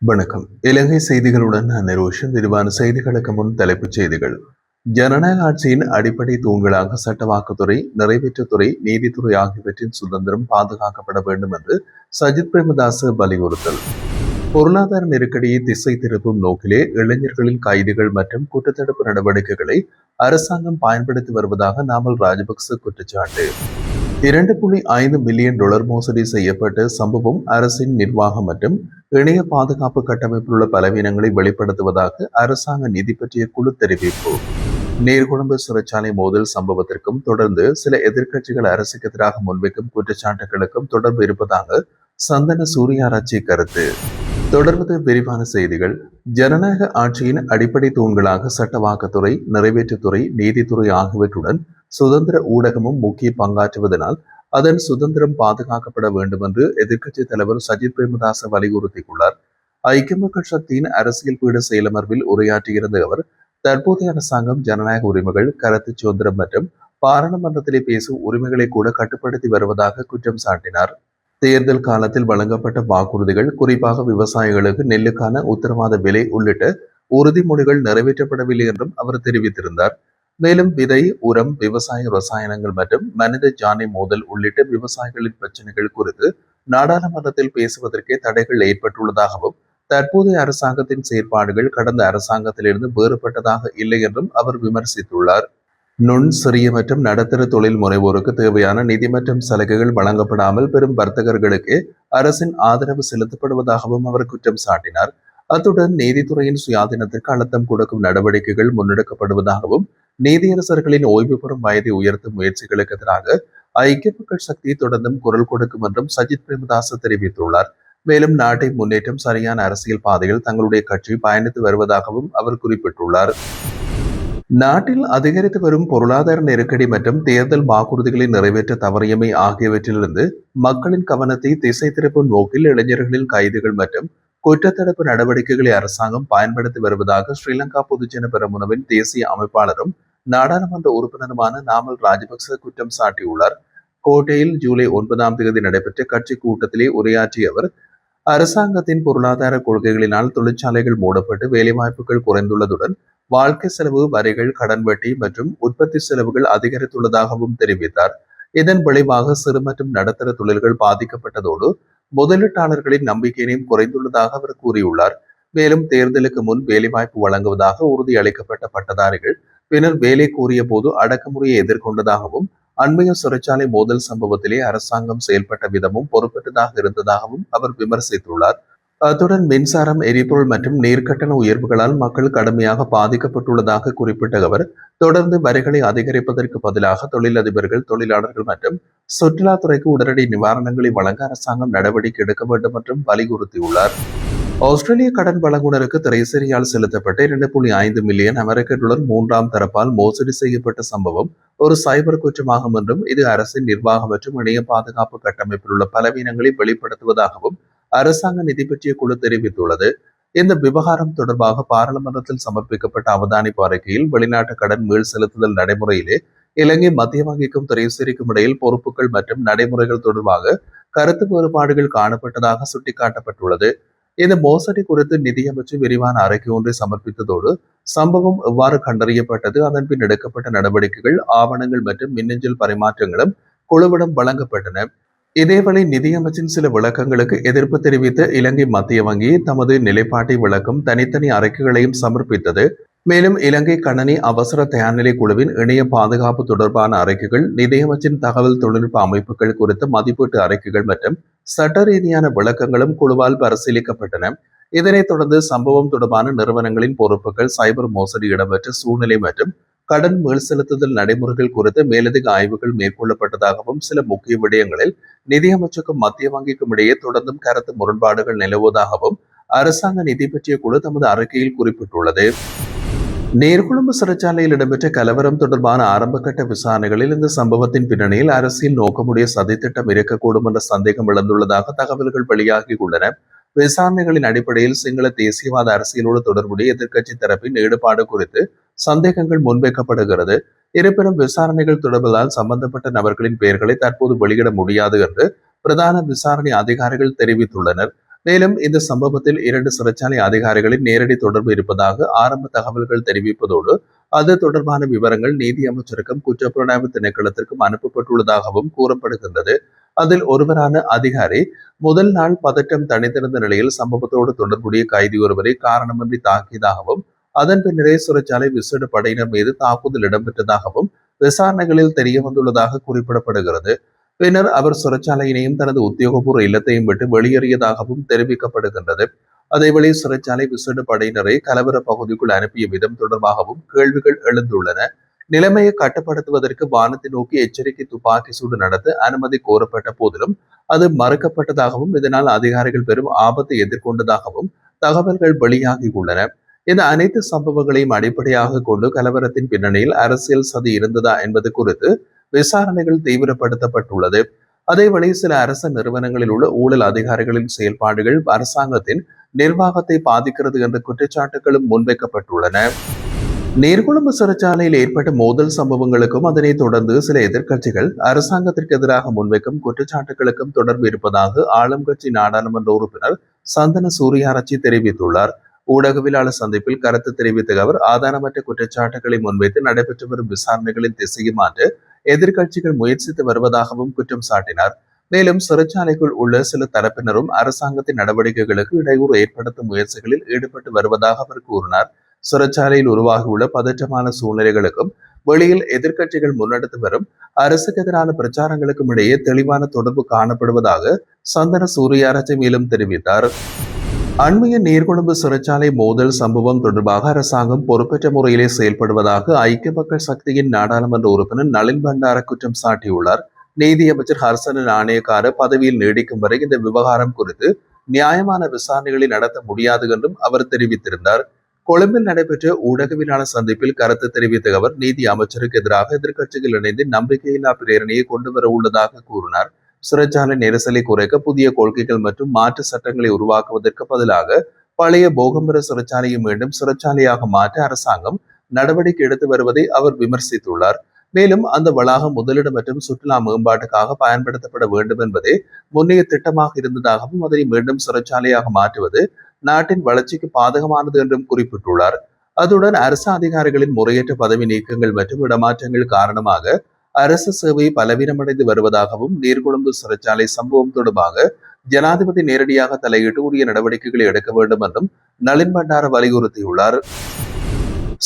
வணக்கம். இலங்கை செய்திகளுடன் நான் நிரோஷன். விரிவான செய்திகளுக்கு முன் தலைப்புச் செய்திகள். ஜனநாயக ஆட்சியின் அடிப்படை தூண்களாக சட்டவாக்குத்துறை, நிறைவேற்றுத்துறை, நீதித்துறை ஆகியவற்றின் சுதந்திரம் பாதுகாக்கப்பட வேண்டும் என்று சஜித் பிரேமதாச வலியுறுத்தல். பொருளாதார நெருக்கடியை திசை திருப்பும் நோக்கிலே இளைஞர்களின் கைதுகள் மற்றும் குற்றத்தடுப்பு நடவடிக்கைகளை அரசாங்கம் பயன்படுத்தி வருவதாக நாமல் ராஜபக்ச குற்றச்சாட்டு. 2.5 பில்லியன் டாலர் மோசடி செய்யப்பட்ட சம்பவம் அரசின் நிர்வாகம் மற்றும் இணைய பாதுகாப்பு கட்டமைப்பில் உள்ள பலவீனங்களை வெளிப்படுத்துவதாக அரசாங்க நிதி பற்றிய குழு தெரிவிப்பு. நீர்கொழும்பு சிறைச்சாலை மோதல் சம்பவத்திற்கும் தொடர்ந்து சில எதிர்க்கட்சிகள் அரசுக்கு எதிராக முன்வைக்கும் குற்றச்சாட்டுகளுக்கும் தொடர்பு இருப்பதாக சந்தன சூர்யாராட்சி கருத்து. தொடர்வது விரிவான செய்திகள். ஜனநாயக ஆட்சியின் அடிப்படை தூண்களாக சட்டவாக்கத்துறை, நிறைவேற்றுத்துறை, நீதித்துறை ஆகியவற்றுடன் சுதந்திர ஊடகமும் முக்கிய பங்காற்றுவதனால் அதன் சுதந்திரம் பாதுகாக்கப்பட வேண்டும் என்று எதிர்க்கட்சித் தலைவர் சஜித் பிரேமதாச வலியுறுத்தியுள்ளார். ஐக்கிய மக்கள் சக்தியின் அரசியல் பீட செயலமர்வில் உரையாற்றியிருந்த அவர், தற்போதைய அரசாங்கம் ஜனநாயக உரிமைகள், கருத்து சுதந்திரம் மற்றும் பாராளுமன்றத்திலே பேசும் உரிமைகளை கூட கட்டுப்படுத்தி வருவதாக குற்றம் சாட்டினார். தேர்தல் காலத்தில் வழங்கப்பட்ட வாக்குறுதிகள், குறிப்பாக விவசாயிகளுக்கு நெல்லுக்கான உத்தரவாத விலை உள்ளிட்ட உறுதிமொழிகள் நிறைவேற்றப்படவில்லை என்றும் அவர் தெரிவித்திருந்தார். மேலும் விதை, உரம், விவசாய ரசாயனங்கள் மற்றும் மனித ஜானை மோதல் உள்ளிட்ட விவசாயிகளின் பிரச்சனைகள் குறித்து நாடாளுமன்றத்தில் பேசுவதற்கே தடைகள் ஏற்பட்டுள்ளதாகவும், தற்போதைய அரசாங்கத்தின் செயற்பாடுகள் கடந்த அரசாங்கத்திலிருந்து வேறுபட்டதாக இல்லை என்றும் அவர் விமர்சித்துள்ளார். நுண், சிறிய மற்றும் நடுத்தர தொழில் முனைவோருக்கு தேவையான நிதி மற்றும் சலுகைகள் வழங்கப்படாமல் பெரும் வர்த்தகர்களுக்கு அரசின் ஆதரவு செலுத்தப்படுவதாகவும் அவர் குற்றம் சாட்டினார். அத்துடன் நீதித்துறையின் சுயாதீனத்திற்கு அழுத்தம் கொடுக்கும் நடவடிக்கைகள் முன்னெடுக்கப்படுவதாகவும், நீதியரசர்களின் ஓய்வு பெறும் வயதை உயர்த்தும் முயற்சிகளுக்கு எதிராக ஐக்கிய மக்கள் சக்தி தொடர்ந்தும் குரல் கொடுக்கும் என்றும் சஜித் பிரேமதாச தெரிவித்துள்ளார். மேலும் நாட்டை முன்னேற்றம் சரியான அரசியல் பாதையில் தங்களுடைய கட்சி பயணித்து வருவதாகவும் அவர் குறிப்பிட்டுள்ளார். நாட்டில் அதிகரித்து வரும் பொருளாதார நெருக்கடி மற்றும் தேர்தல் வாக்குறுதிகளை நிறைவேற்ற தவறியமை ஆகியவற்றிலிருந்து மக்களின் கவனத்தை திசை திருப்பும் நோக்கில் இளைஞர்களின் கைதுகள் மற்றும் குற்றத்தடுப்பு நடவடிக்கைகளை அரசாங்கம் பயன்படுத்தி வருவதாக ஸ்ரீலங்கா பொதுஜன பெரமுனவின் தேசிய அமைப்பாளரும் நாடாளுமன்ற உறுப்பினருமான நாமல் ராஜபக்ச குற்றம் சாட்டியுள்ளார். கோட்டையில் ஜூலை 9 நடைபெற்ற கட்சி கூட்டத்திலே உரையாற்றிய அவர், அரசாங்கத்தின் பொருளாதார கொள்கைகளினால் தொழிற்சாலைகள் மூடப்பட்டு வேலைவாய்ப்புகள் குறைந்துள்ளதுடன் வாழ்க்கை செலவு, வரிகள், கடன் வட்டி மற்றும் உற்பத்தி செலவுகள் அதிகரித்துள்ளதாகவும் தெரிவித்தார். இதன் விளைவாக சிறு மற்றும் நடுத்தர தொழில்கள் பாதிக்கப்பட்டதோடு முதலீட்டாளர்களின் நம்பிக்கையினையும் குறைந்துள்ளதாக அவர் கூறியுள்ளார். மேலும் தேர்தலுக்கு முன் வேலைவாய்ப்பு வழங்குவதாக உறுதியளிக்கப்பட்ட பட்டதாரிகள் பின்னர் வேலை கோரிய போது அடக்குமுறையை எதிர்கொண்டதாகவும், அண்மைய சிறைச்சாலை மோதல் சம்பவத்திலே அரசாங்கம் செயல்பட்ட விதமும் பொறுப்பற்றதாக இருந்ததாகவும் அவர் விமர்சித்துள்ளார். அத்துடன் மின்சாரம், எரிபொருள் மற்றும் நீர்க்கட்டண உயர்வுகளால் மக்கள் கடுமையாக பாதிக்கப்பட்டுள்ளதாக குறிப்பிட்ட அவர், தொடர்ந்து வரிகளை அதிகரிப்பதற்கு பதிலாக தொழிலதிபர்கள், தொழிலாளர்கள் மற்றும் சுற்றுலாத்துறைக்கு உடனடி நிவாரணங்களை வழங்க அரசாங்கம் நடவடிக்கை எடுக்க வேண்டும் என்றும் வலியுறுத்தியுள்ளார். ஆஸ்திரேலிய கடன் வழங்குனருக்கு திரைசேரியால் செலுத்தப்பட்ட 2.5 மில்லியன் அமெரிக்க டாலர் மூன்றாம் தரப்பால் மோசடி செய்யப்பட்ட சம்பவம் ஒரு சைபர் குற்றமாகும் என்றும், இது அரசின் நிர்வாக மற்றும் இணைய பாதுகாப்பு கட்டமைப்பில் உள்ள பலவீனங்களை வெளிப்படுத்துவதாகவும் அரசாங்க நிதி பற்றிய குழு தெரிவித்துள்ளது. இந்த விவகாரம் தொடர்பாக பாராளுமன்றத்தில் சமர்ப்பிக்கப்பட்ட அவதானிப்பு அறிக்கையில், வெளிநாட்டு கடன் மீள் செலுத்துதல் நடைமுறையிலே இலங்கை மத்திய வங்கிக்கும் திரைசேரிக்கும் இடையில் பொறுப்புகள் மற்றும் நடைமுறைகள் தொடர்பாக கருத்து வேறுபாடுகள் காணப்பட்டதாக சுட்டிக்காட்டப்பட்டுள்ளது. இந்த மோசடி குறித்து நிதியமைச்சு விரிவான அறிக்கை ஒன்றை சமர்ப்பித்ததோடு, சம்பவம் எவ்வாறு கண்டறியப்பட்டது, அதன் பின் எடுக்கப்பட்ட நடவடிக்கைகள், ஆவணங்கள் மற்றும் மின்னஞ்சல் பரிமாற்றங்களும் குழுவிடம் வழங்கப்பட்டன. இதேவேளை நிதியமைச்சின் சில விளக்கங்களுக்கு எதிர்ப்பு தெரிவித்த இலங்கை மத்திய வங்கி தமது நிலைப்பாட்டை விளக்கும் தனித்தனி அறிக்கைகளையும் சமர்ப்பித்தது. மேலும் இலங்கை கணனி அவசர தயார்நிலை குழுவின் இணைய பாதுகாப்பு தொடர்பான அறிக்கைகள், நிதியமைச்சின் தகவல் தொழில்நுட்ப அமைப்புகள் குறித்த மதிப்பீட்டு அறிக்கைகள் மற்றும் சட்ட ரீதியான விளக்கங்களும் குழுவால் பரிசீலிக்கப்பட்டன. இதனைத் தொடர்ந்து சம்பவம் தொடர்பான நிறுவனங்களின் பொறுப்புகள், சைபர் மோசடி இடம்பெற்ற சூழ்நிலை மற்றும் கடன் மீள் செலுத்துதல் நடைமுறைகள் குறித்து மேலதிக ஆய்வுகள் மேற்கொள்ளப்பட்டதாகவும், சில முக்கிய விடயங்களில் நிதியமைச்சுக்கும் மத்திய வங்கிக்கும் இடையே தொடர்ந்தும் கருத்து முரண்பாடுகள் நிலவுவதாகவும் அரசாங்க நிதி பற்றிய குழு தமது அறிக்கையில் குறிப்பிட்டுள்ளது. நீர்கொழும்பு சிறைச்சாலையில் இடம்பெற்ற கலவரம் தொடர்பான ஆரம்பகட்ட விசாரணைகளில் இந்த சம்பவத்தின் பின்னணியில் அரசியல் நோக்கமுடைய சதித்திட்டம் இருக்கக்கூடும் என்ற சந்தேகம் எழுந்துள்ளதாக தகவல்கள் வெளியாகியுள்ளன. விசாரணைகளின் அடிப்படையில் சிங்கள தேசியவாத அரசியலோடு தொடர்புடைய எதிர்க்கட்சி தரப்பின் ஈடுபாடு குறித்து சந்தேகங்கள் முன்வைக்கப்படுகிறது. இருப்பினும் விசாரணைகள் தொடர்பதால் சம்பந்தப்பட்ட நபர்களின் பெயர்களை தற்போது வெளியிட முடியாது என்று பிரதான விசாரணை அதிகாரிகள் தெரிவித்துள்ளனர். மேலும் இந்த சம்பவத்தில் 2 சிறைச்சாலை அதிகாரிகளின் நேரடி தொடர்பு இருப்பதாக ஆரம்ப தகவல்கள் தெரிவிப்பதோடு அது தொடர்பான விவரங்கள் நீதி அமைச்சருக்கும் குற்றப்புலனாய்வு திணைக்களத்திற்கும் அனுப்பப்பட்டுள்ளதாகவும் கூறப்படுகின்றது. அதில் ஒருவரான அதிகாரி முதல் நாள் பதட்டம் தணித்திருந்த நிலையில் சம்பவத்தோடு தொடர்புடைய கைதி ஒருவரை காரணமின்றி தாக்கியதாகவும் அதன் பின்னரே சிறைச்சாலை விசேட படையினர் மீது தாக்குதல் இடம்பெற்றதாகவும் விசாரணைகளில் தெரிய வந்துள்ளதாக குறிப்பிடப்படுகிறது. பின்னர் அவர் சிறைச்சாலையினையும் தனது உத்தியோகபூர்வ இல்லத்தையும் விட்டு வெளியேறியதாகவும் தெரிவிக்கப்படுகின்றது. அதேவேளை சிறைச்சாலை விசேட படையினரை கலவர பகுதிக்குள் அனுப்பிய விதம் தொடர்பாகவும் கேள்விகள் எழுந்துள்ளன. நிலைமையை கட்டுப்படுத்துவதற்கு வானத்தை நோக்கி எச்சரிக்கை துப்பாக்கி சூடு நடத்த அனுமதி கோரப்பட்ட போதிலும் அது மறுக்கப்பட்டதாகவும் இதனால் அதிகாரிகள் பெரும் ஆபத்தை எதிர்கொண்டதாகவும் தகவல்கள் வெளியாகியுள்ளன. இந்த அனைத்து சம்பவங்களையும் அடிப்படையாக கொண்டு கலவரத்தின் பின்னணியில் அரசியல் சதி இருந்ததா என்பது குறித்து விசாரணைகள் தீவிரப்படுத்தப்பட்டுள்ளது. அதேவேளை சில அரசு நிறுவனங்களில் உள்ள ஊழல் அதிகாரிகளின் செயல்பாடுகள் அரசாங்கத்தின் நிர்வாகத்தை பாதிக்கிறது என்ற குற்றச்சாட்டுகளும் முன்வைக்கப்பட்டுள்ளன. நீர்கொழும்பு சிறைச்சாலையில் ஏற்பட்ட மோதல் சம்பவங்களுக்கும் அதனைத் தொடர்ந்து சில எதிர்க்கட்சிகள் அரசாங்கத்திற்கு எதிராக முன்வைக்கும் குற்றச்சாட்டுகளுக்கும் தொடர்பு இருப்பதாக ஆளும் கட்சி நாடாளுமன்ற உறுப்பினர் சந்தன சூரியாராச்சி தெரிவித்துள்ளார். ஊடகவியலாளர் சந்திப்பில் கருத்து தெரிவித்த அவர் ஆதாரமற்ற குற்றச்சாட்டுகளை முன்வைத்து நடைபெற்று வரும் விசாரணைகளின் திசையை மாற்ற எதிர்க்கட்சிகள் முயற்சித்து வருவதாகவும் குற்றம் சாட்டினார். மேலும் சிறைச்சாலைக்குள் உள்ள சில தரப்பினரும் அரசாங்கத்தின் நடவடிக்கைகளுக்கு இடையூறு ஏற்படுத்தும் முயற்சிகளில் ஈடுபட்டு வருவதாக அவர் கூறினார். சிறைச்சாலையில் உருவாகியுள்ள பதற்றமான சூழ்நிலைகளுக்கும் வெளியில் எதிர்க்கட்சிகள் முன்னெடுத்து வரும் அரசுக்கு எதிரான பிரச்சாரங்களுக்கும் இடையே தெளிவான தொடர்பு காணப்படுவதாக சந்தன சூரியாராச்சி மேலும் தெரிவித்தார். அண்மைய நீர்கொழும்பு சிறைச்சாலை மோதல் சம்பவம் தொடர்பாக அரசாங்கம் பொறுப்பற்ற முறையிலே செயல்படுவதாக ஐக்கிய மக்கள் சக்தியின் நாடாளுமன்ற உறுப்பினர் நளின் பண்டார குற்றம் சாட்டியுள்ளார். நீதியமைச்சர் ஹர்சன நாணயக்கார பதவியில் நீடிக்கும் வரை இந்த விவகாரம் குறித்து நியாயமான விசாரணைகளை நடத்த முடியாது என்றும் அவர் தெரிவித்திருந்தார். கொழும்பில் நடைபெற்ற ஊடகவியலாளர் சந்திப்பில் கருத்து தெரிவித்த அவர் நீதி அமைச்சருக்கு எதிராக எதிர்க்கட்சிகள் இணைந்து நம்பிக்கையில்லா பிரேரணையை கொண்டு வர உள்ளதாக கூறினார். சிறைச்சாலை நெரிசலை குறைக்க புதிய கொள்கைகள் மற்றும் மாற்று சட்டங்களை உருவாக்குவதற்கு பதிலாக பழைய போகம்பர சிறைச்சாலையை மீண்டும் சிறைச்சாலையாக மாற்ற அரசாங்கம் நடவடிக்கை எடுத்து வருவதை அவர் விமர்சித்துள்ளார். மேலும் அந்த வளாகம் முதலீடு மற்றும் சுற்றுலா மேம்பாட்டுக்காக பயன்படுத்தப்பட வேண்டும் என்பதே முன்னைய திட்டமாக இருந்ததாகவும் அதனை மீண்டும் சிறைச்சாலையாக மாற்றுவது நாட்டின் வளர்ச்சிக்கு பாதகமானது என்றும் குறிப்பிட்டுள்ளார். அதுடன் அரசு அதிகாரிகளின் முறையற்ற பதவி நீக்கங்கள் மற்றும் இடமாற்றங்கள் காரணமாக அரசு சேவை பலவீனமடைந்து வருவதாகவும் நீர்கொழும்பு சிறைச்சாலை சம்பவம் தொடர்பாக ஜனாதிபதி நேரடியாக தலையிட்டு உரிய நடவடிக்கைகளை எடுக்க வேண்டும் என்றும் நளின் பண்டார வலியுறுத்தியுள்ளார்.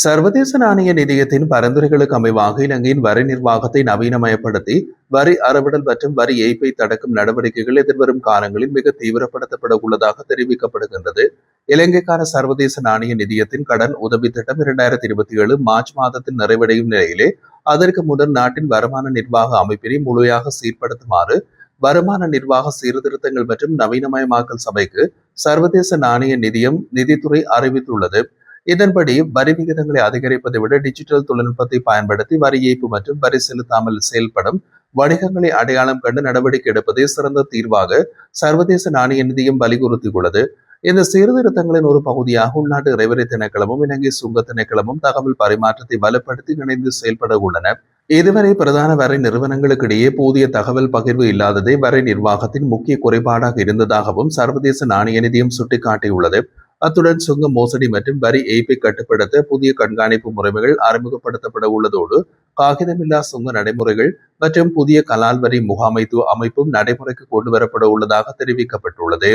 சர்வதேச நாணய நிதியத்தின் பரிந்துரைகளுக்கு அமைவாக இலங்கையின் வரி நிர்வாகத்தை நவீனமயப்படுத்தி வரி அறவிடல் மற்றும் வரி ஏய்ப்பை தடுக்கும் நடவடிக்கைகள் எதிர்வரும் காலங்களில் மிக தீவிரப்படுத்தப்பட உள்ளதாக தெரிவிக்கப்படுகின்றது. இலங்கைக்கான சர்வதேச நாணய நிதியத்தின் கடன் உதவி திட்டம் 2027 மார்ச் மாதத்தில் நிறைவடையும் நிலையிலே அதற்கு முன்னர் நாட்டின் வருமான நிர்வாக அமைப்பினை முழுமையாக சீர்படுத்துமாறு வருமான நிர்வாக சீர்திருத்தங்கள் மற்றும் நவீனமயமாக்கல் சபைக்கு சர்வதேச நாணய நிதியம் நிதித்துறை அறிவித்துள்ளது. இதன்படி வரி விகிதங்களை அதிகரிப்பதை விட டிஜிட்டல் தொழில்நுட்பத்தை பயன்படுத்தி வரி ஏய்ப்பு மற்றும் வரி செலுத்தாமல் செயல்படும் வணிகங்களை அடையாளம் கண்டு நடவடிக்கை எடுப்பதே சிறந்த தீர்வாக சர்வதேச நாணய நிதியம் வலியுறுத்தியுள்ளது. இந்த சீர்திருத்தங்களின் ஒரு பகுதியாக உள்நாட்டு இறைவரி திணைக்களமும் இலங்கை சுங்க திணைக்களமும் தகவல் பரிமாற்றத்தை வலுப்படுத்தி இணைந்து செயல்பட உள்ளன. இதுவரை பிரதான வரி நிறுவனங்களுக்கு இடையே போதிய தகவல் பகிர்வு இல்லாததே வரி நிர்வாகத்தின் முக்கிய குறைபாடாக இருந்ததாகவும் சர்வதேச நாணய நிதியம் சுட்டிக்காட்டியுள்ளது. அத்துடன் சுங்க மோசடி மற்றும் வரி ஏய்ப்பை கட்டுப்படுத்த புதிய கண்காணிப்பு முறைமைகள் அறிமுகப்படுத்தப்பட உள்ளதோடு காகிதமில்லா சுங்க நடைமுறைகள் மற்றும் புதிய கலால் வரி முகாமைத்துவ அமைப்பும் நடைமுறைக்கு கொண்டு வரப்பட உள்ளதாக தெரிவிக்கப்பட்டுள்ளது.